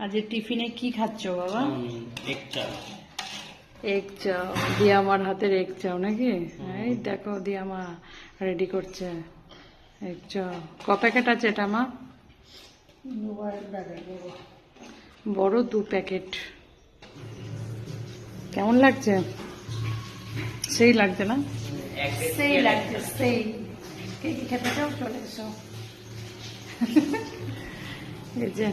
আজ টিফিনে কি খাচ্ছ বাবা? এগ চাও। এগ চাও দিয়ে আমার হাতের এগ চাও নাকি? এই দেখো দিয়ে মা রেডি করছে এগ চাও। ক প্যাকেট আছে এটা মা? বড় 2 প্যাকেট। কেমন লাগছে? সেই লাগছে না? সেই লাগছে সেই। কে কি খেতে চাও চলে এসো। এই যে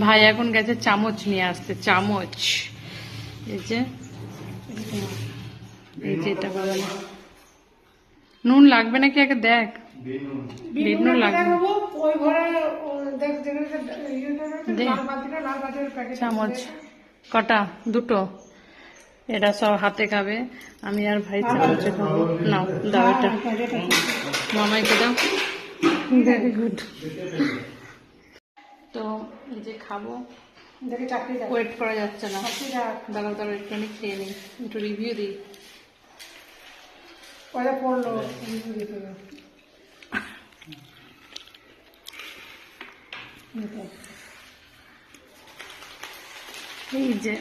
ভাই এখন গেছে চামচ নিয়ে আসতে, চামচ। এই যে এটা বলো না, নুন লাগবে নাকি আগে দেখ। বিট নুন লাগবে। চামচ কটা? 2টো। এরা সব হাতে খাবে, আমি আর ভাই চামচে খাবো। নাও দাও এটা মামাইকে দাও। Very good. তো এই যে খাবো, ওয়েট করা যাচ্ছে না। দাঁড়াও দাঁড়াও একটুখানি খেয়ে নিই, একটু রিভিউ দিই। এই যে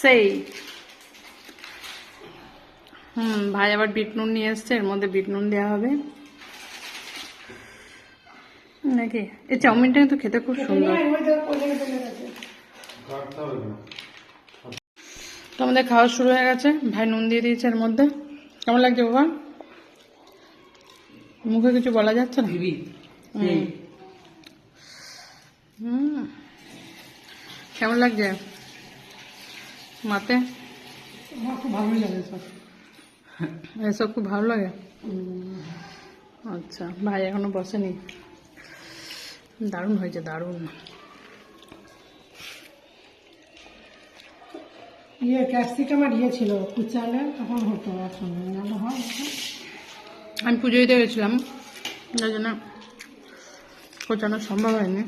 সেই ভাই আবার বিট নুন নিয়ে এসছে, এর মধ্যে বিট নুন দেওয়া হবে নাকি? এই চাউমিনটা কিন্তু খেতে খুব সুন্দর। তো আমাদের খাওয়া শুরু হয়ে গেছে, ভাই নুন দিয়ে দিয়েছে এর মধ্যে। কেমন লাগছে বাবা? মুখে কিছু বলা যাচ্ছে না। কেমন লাগছে মাতে? খুব ভালোই লাগে এসব খুব ভালো লাগে। আচ্ছা ভাই এখনো বসেনি। দারুণ হয়েছে, দারুণ। ক্যাপসিকাম আর ছিল কুচালে তখন হতো, এখন হয়। আমি পুজো দিতে গেছিলাম, যার জন্য কোচানো সম্ভব হয়নি।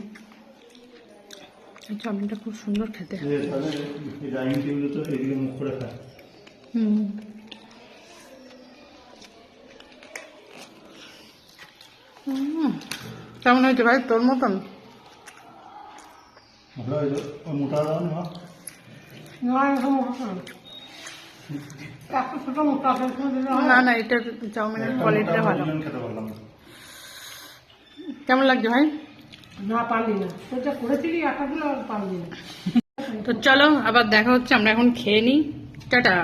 চাউমিনটা খুব সুন্দর খেতে। কেমন হয়েছে ভাই তোর মতন? না না, এটা চাউমিনের কোয়ালিটিটা ভালো। কেমন লাগছে ভাই? না পারলি না, তোটা করেছিলি আটাগুলো পারলি না। তো চলো আবার দেখা হচ্ছে, আমরা এখন খেয়ে নিই। টাটা।